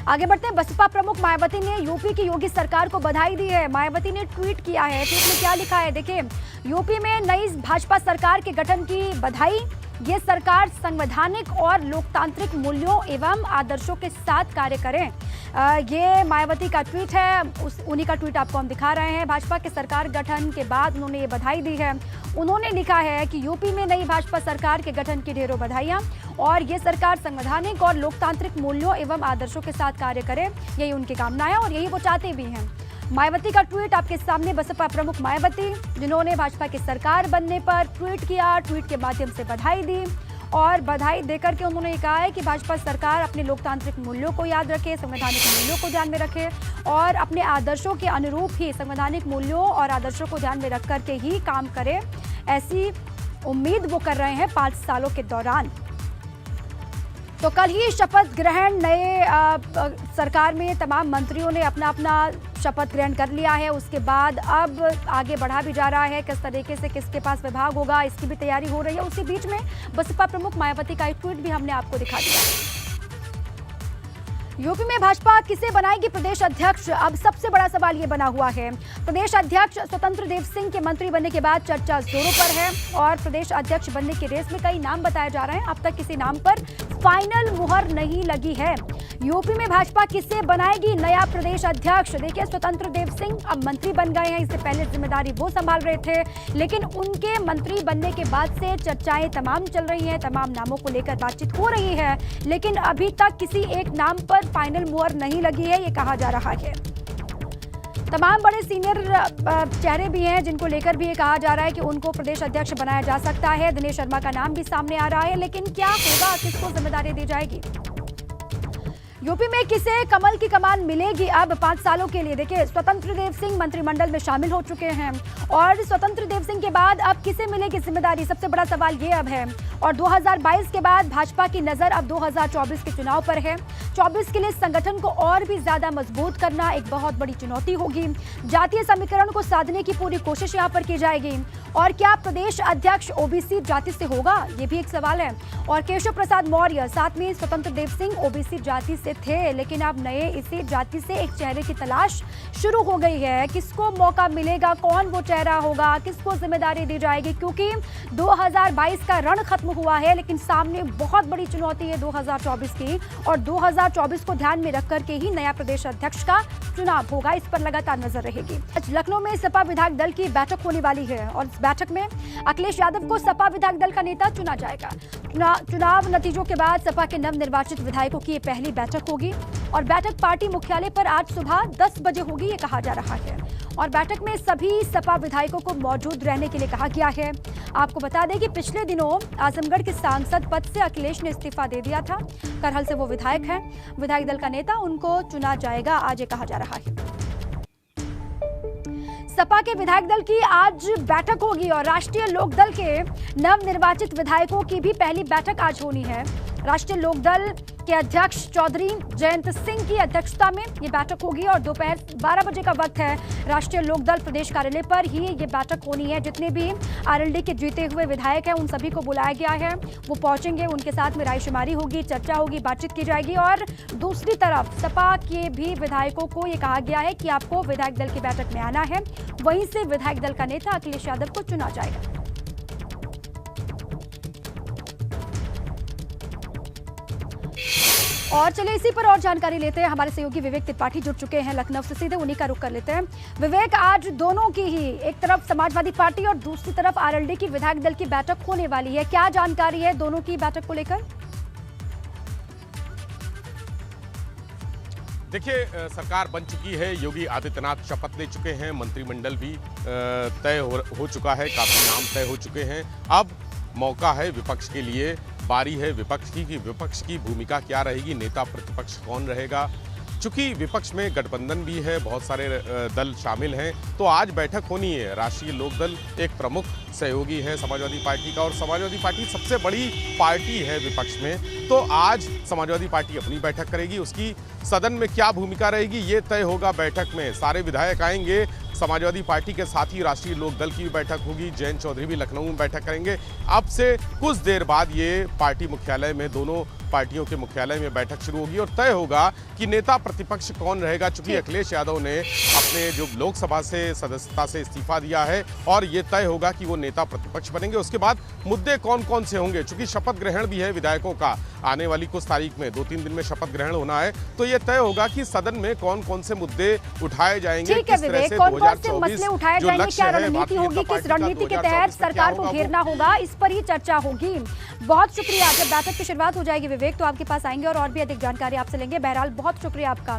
आगे बढ़ते हैं। बसपा प्रमुख मायावती ने यूपी की योगी सरकार को बधाई दी है। मायावती ने ट्वीट किया है। ट्वीट में क्या लिखा है देखिए, यूपी में नई भाजपा सरकार के गठन की बधाई। ये सरकार संवैधानिक और लोकतांत्रिक मूल्यों एवं आदर्शों के साथ कार्य करें। ये मायावती का ट्वीट है, उन्हीं का ट्वीट आपको हम दिखा रहे हैं। भाजपा के सरकार गठन के बाद उन्होंने ये बधाई दी है। उन्होंने लिखा है कि यूपी में नई भाजपा सरकार के गठन की ढेरों बधाइयां और ये सरकार संवैधानिक और लोकतांत्रिक मूल्यों एवं आदर्शों के साथ कार्य करे, यही उनकी कामना है और यही वो चाहते भी हैं। मायावती का ट्वीट आपके सामने। बसपा प्रमुख मायावती, जिन्होंने भाजपा की सरकार बनने पर ट्वीट किया, ट्वीट के माध्यम से बधाई दी और बधाई देकर के उन्होंने कहा है कि भाजपा सरकार अपने लोकतांत्रिक मूल्यों को याद रखे, संवैधानिक मूल्यों को ध्यान में रखे और अपने आदर्शों के अनुरूप ही संवैधानिक मूल्यों और आदर्शों को ध्यान में रख करके ही काम करे, ऐसी उम्मीद वो कर रहे हैं 5 सालों के दौरान। तो कल ही शपथ ग्रहण, नए सरकार में तमाम मंत्रियों ने अपना अपना शपथ ग्रहण कर लिया है। उसके बाद अब आगे बढ़ा भी जा रहा है, किस तरीके से किसके पास विभाग होगा इसकी भी तैयारी हो रही है। उसी बीच में बसपा प्रमुख मायावती का एक ट्वीट भी हमने आपको दिखा दिया। यूपी में भाजपा किसे बनाएगी प्रदेश अध्यक्ष, अब सबसे बड़ा सवाल ये बना हुआ है। प्रदेश अध्यक्ष स्वतंत्र देव सिंह के मंत्री बनने के बाद चर्चा जोरों पर है और प्रदेश अध्यक्ष बनने की रेस में कई नाम बताए जा रहे हैं। अब तक किसी नाम पर फाइनल मुहर नहीं लगी है। यूपी में भाजपा किसे बनाएगी नया प्रदेश अध्यक्ष? देखिए, स्वतंत्र देव सिंह अब मंत्री बन गए हैं। इससे पहले जिम्मेदारी वो संभाल रहे थे, लेकिन उनके मंत्री बनने के बाद से चर्चाएं तमाम चल रही हैं, तमाम नामों को लेकर बातचीत हो रही है, लेकिन अभी तक किसी एक नाम पर फाइनल मुहर नहीं लगी है, ये कहा जा रहा है। तमाम बड़े सीनियर चेहरे भी हैं जिनको लेकर भी ये कहा जा रहा है कि उनको प्रदेश अध्यक्ष बनाया जा सकता है। दिनेश शर्मा का नाम भी सामने आ रहा है, लेकिन क्या होगा, किसको जिम्मेदारी दी जाएगी? यूपी में किसे कमल की कमान मिलेगी अब 5 सालों के लिए? देखिए, स्वतंत्र देव सिंह मंत्रिमंडल में शामिल हो चुके हैं और स्वतंत्र देव सिंह के बाद अब किसे मिलेगी जिम्मेदारी, सबसे बड़ा सवाल ये अब है। और 2022 के बाद भाजपा की नजर अब 2024 के चुनाव पर है। 24 के लिए संगठन को और भी ज्यादा मजबूत करना एक बहुत बड़ी चुनौती होगी। जातीय समीकरण को साधने की पूरी कोशिश यहाँ पर की जाएगी। और क्या प्रदेश अध्यक्ष ओबीसी जाति से होगा, ये भी एक सवाल है। और केशव प्रसाद मौर्य, साथ में स्वतंत्र देव सिंह ओबीसी जाति से थे, लेकिन अब नए इसी जाति से एक चेहरे की तलाश शुरू हो गई है। किसको मौका मिलेगा, कौन वो चेहरा होगा, किसको जिम्मेदारी दी जाएगी? क्योंकि 2022 का रण खत्म हुआ है, लेकिन सामने बहुत बड़ी चुनौती है 2024 की और 2024 को ध्यान में रख करके ही नया प्रदेश अध्यक्ष का चुनाव होगा। इस पर लगातार नजर रहेगी। आज लखनऊ में सपा विधायक दल की बैठक होने वाली है और इस बैठक में अखिलेश यादव को सपा विधायक दल का नेता चुना जाएगा। चुनाव नतीजों के बाद सपा के नवनिर्वाचित विधायकों की ये पहली बैठक होगी और बैठक पार्टी मुख्यालय पर आज सुबह 10 बजे होगी, ये कहा जा रहा है। और बैठक में सभी सपा विधायकों को मौजूद रहने के लिए कहा गया है। आपको बता दें कि पिछले दिनों आजमगढ़ के सांसद पद से अखिलेश ने इस्तीफा दे दिया था। करहल से वो विधायक हैं, विधायक दल का नेता उनको चुना जाएगा, आज ये कहा जा रहा है। सपा के विधायक दल की आज बैठक होगी और राष्ट्रीय लोकदल के नवनिर्वाचित विधायकों की भी पहली बैठक आज होनी है। राष्ट्रीय लोकदल के अध्यक्ष चौधरी जयंत सिंह की अध्यक्षता में ये बैठक होगी और दोपहर 12 बजे का वक्त है। राष्ट्रीय लोकदल प्रदेश कार्यालय पर ही ये बैठक होनी है। जितने भी आरएलडी के जीते हुए विधायक हैं उन सभी को बुलाया गया है, वो पहुंचेंगे, उनके साथ में रायशुमारी होगी, चर्चा होगी, बातचीत की जाएगी। और दूसरी तरफ सपा के भी विधायकों को ये कहा गया है कि आपको विधायक दल की बैठक में आना है, वहीं से विधायक दल का नेता अखिलेश यादव को चुना जाएगा। और चलिए इसी पर और जानकारी लेते हैं। हमारे सहयोगी विवेक त्रिपाठी जुड़ चुके हैं लखनऊ से, सीधे उन्हीं का रुख कर लेते हैं। विवेक, आज दोनों की ही, एक तरफ समाजवादी पार्टी और दूसरी तरफ आरएलडी की विधायक दल की बैठक होने वाली है, क्या जानकारी है दोनों की बैठक को लेकर? देखिए, सरकार बन चुकी है, योगी आदित्यनाथ शपथ ले चुके हैं, मंत्रिमंडल भी तय हो चुका है, काफी नाम तय हो चुके हैं। अब मौका है विपक्ष के लिए, बारी है विपक्ष की कि विपक्ष की भूमिका क्या रहेगी, नेता प्रतिपक्ष कौन रहेगा। चूंकि विपक्ष में गठबंधन भी है, बहुत सारे दल शामिल हैं, तो आज बैठक होनी है। राष्ट्रीय लोकदल एक प्रमुख सहयोगी है समाजवादी पार्टी का और समाजवादी पार्टी सबसे बड़ी पार्टी है विपक्ष में, तो आज समाजवादी पार्टी अपनी बैठक करेगी। उसकी सदन में क्या भूमिका रहेगी ये तय होगा बैठक में। सारे विधायक आएंगे, समाजवादी पार्टी के साथ ही राष्ट्रीय लोकदल की भी बैठक होगी। जयंत चौधरी भी लखनऊ में बैठक करेंगे। अब से कुछ देर बाद ये पार्टी मुख्यालय में, दोनों पार्टियों के मुख्यालय में बैठक शुरू होगी और तय होगा कि नेता प्रतिपक्ष कौन रहेगा। चूंकि अखिलेश यादव ने अपने जो लोकसभा से सदस्यता से इस्तीफा दिया है और ये तय होगा कि वो नेता प्रतिपक्ष बनेंगे। उसके बाद मुद्दे कौन कौन से होंगे, चूंकि शपथ ग्रहण भी है विधायकों का आने वाली कुछ तारीख में, 2-3 दिन में शपथ ग्रहण होना है, तो ये तय होगा कि सदन में कौन कौन से मुद्दे उठाए जाएंगे, किस तरह से कौन कौन से मसले उठाए जाएंगे, क्या रणनीति होगी, किस रणनीति के तहत सरकार को घेरना होगा, इस पर ही चर्चा होगी। बहुत शुक्रिया। जब बैठक की शुरुआत हो जाएगी विवेक तो आपके पास आएंगे और भी अधिक जानकारी आपसे लेंगे। बहरहाल बहुत शुक्रिया आपका।